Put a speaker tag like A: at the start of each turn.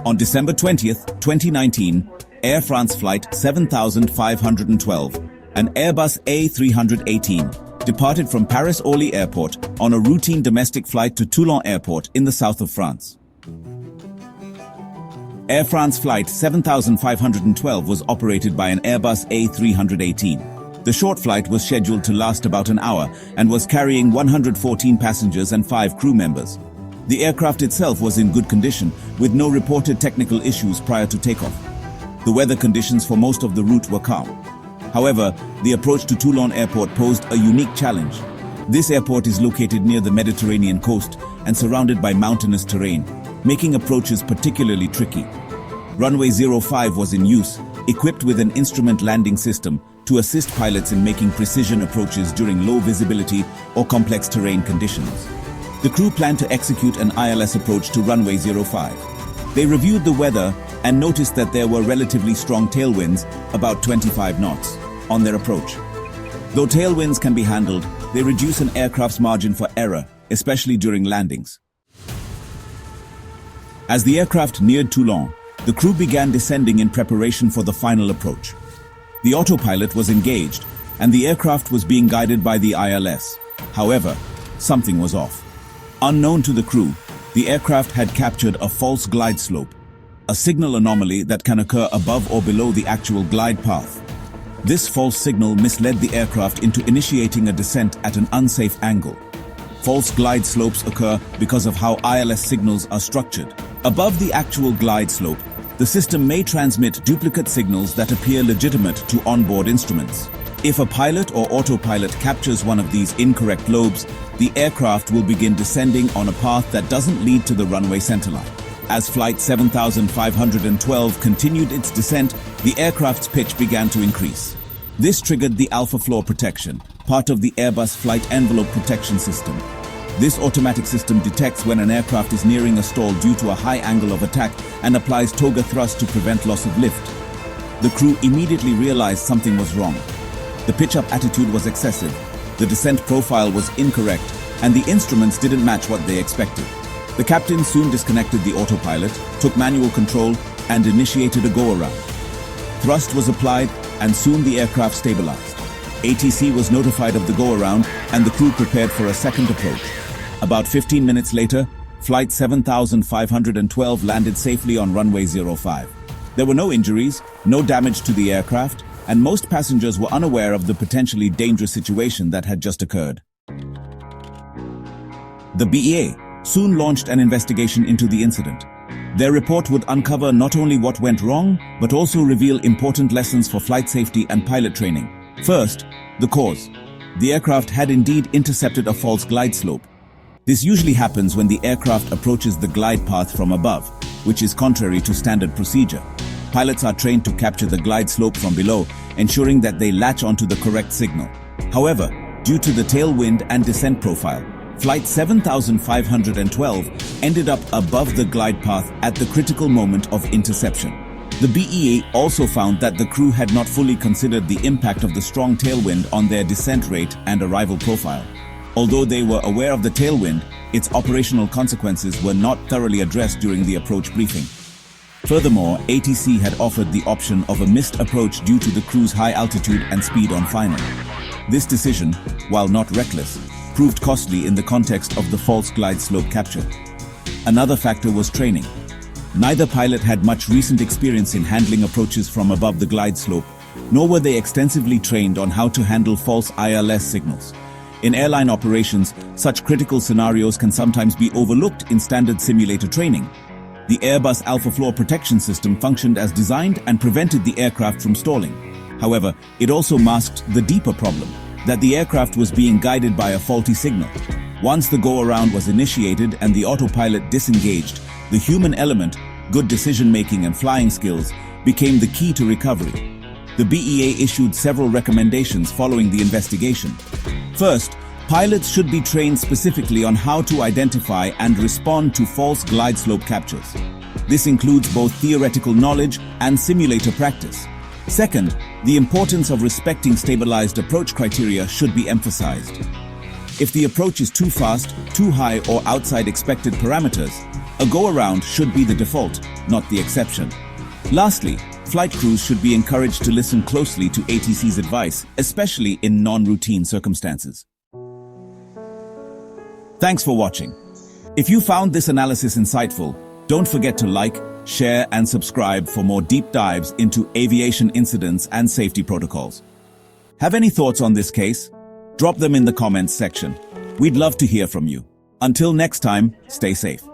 A: On December 20th, 2019, Air France Flight 7512, an Airbus A318, departed from Paris Orly Airport on a routine domestic flight to Toulon Airport in the south of France. Air France Flight 7512 was operated by an Airbus A318. The short flight was scheduled to last about an hour and was carrying 114 passengers and 5 crew members. The aircraft itself was in good condition, with no reported technical issues prior to takeoff. The weather conditions for most of the route were calm. However, the approach to Toulon Airport posed a unique challenge. This airport is located near the Mediterranean coast and surrounded by mountainous terrain, making approaches particularly tricky. Runway 05 was in use, equipped with an instrument landing system to assist pilots in making precision approaches during low visibility or complex terrain conditions. The crew planned to execute an ILS approach to runway 05. They reviewed the weather and noticed that there were relatively strong tailwinds, about 25 knots, on their approach. Though tailwinds can be handled, they reduce an aircraft's margin for error, especially during landings. As the aircraft neared Toulon, the crew began descending in preparation for the final approach. The autopilot was engaged, and the aircraft was being guided by the ILS. However, something was off. Unknown to the crew, the aircraft had captured a false glide slope, a signal anomaly that can occur above or below the actual glide path. This false signal misled the aircraft into initiating a descent at an unsafe angle. False glide slopes occur because of how ILS signals are structured. Above the actual glide slope, the system may transmit duplicate signals that appear legitimate to onboard instruments. If a pilot or autopilot captures one of these incorrect lobes, the aircraft will begin descending on a path that doesn't lead to the runway centerline. As Flight 7512 continued its descent, the aircraft's pitch began to increase. This triggered the Alpha Floor Protection, part of the Airbus Flight Envelope Protection System. This automatic system detects when an aircraft is nearing a stall due to a high angle of attack and applies toga thrust to prevent loss of lift. The crew immediately realized something was wrong. The pitch-up attitude was excessive, the descent profile was incorrect, and the instruments didn't match what they expected. The captain soon disconnected the autopilot, took manual control, and initiated a go-around. Thrust was applied, and soon the aircraft stabilized. ATC was notified of the go-around, and the crew prepared for a second approach. About 15 minutes later, Flight 7512 landed safely on runway 05. There were no injuries, no damage to the aircraft, and most passengers were unaware of the potentially dangerous situation that had just occurred. The BEA soon launched an investigation into the incident. Their report would uncover not only what went wrong, but also reveal important lessons for flight safety and pilot training. First, the cause. The aircraft had indeed intercepted a false glide slope. This usually happens when the aircraft approaches the glide path from above, which is contrary to standard procedure. Pilots are trained to capture the glide slope from below, ensuring that they latch onto the correct signal. However, due to the tailwind and descent profile, Flight 7512 ended up above the glide path at the critical moment of interception. The BEA also found that the crew had not fully considered the impact of the strong tailwind on their descent rate and arrival profile. Although they were aware of the tailwind, its operational consequences were not thoroughly addressed during the approach briefing. Furthermore, ATC had offered the option of a missed approach due to the crew's high altitude and speed on final. This decision, while not reckless, proved costly in the context of the false glide slope capture. Another factor was training. Neither pilot had much recent experience in handling approaches from above the glide slope, nor were they extensively trained on how to handle false ILS signals. In airline operations, such critical scenarios can sometimes be overlooked in standard simulator training. The Airbus Alpha Floor Protection System functioned as designed and prevented the aircraft from stalling. However, it also masked the deeper problem, that the aircraft was being guided by a faulty signal. Once the go-around was initiated and the autopilot disengaged, the human element, good decision-making and flying skills, became the key to recovery. The BEA issued several recommendations following the investigation. First, pilots should be trained specifically on how to identify and respond to false glide slope captures. This includes both theoretical knowledge and simulator practice. Second, the importance of respecting stabilized approach criteria should be emphasized. If the approach is too fast, too high, or outside expected parameters, a go-around should be the default. not the exception. Lastly, flight crews should be encouraged to listen closely to ATC's advice, especially in non-routine circumstances. Thanks for watching. If you found this analysis insightful, don't forget to like, share, and subscribe for more deep dives into aviation incidents and safety protocols. Have any thoughts on this case? Drop them in the comments section. We'd love to hear from you. Until next time, stay safe.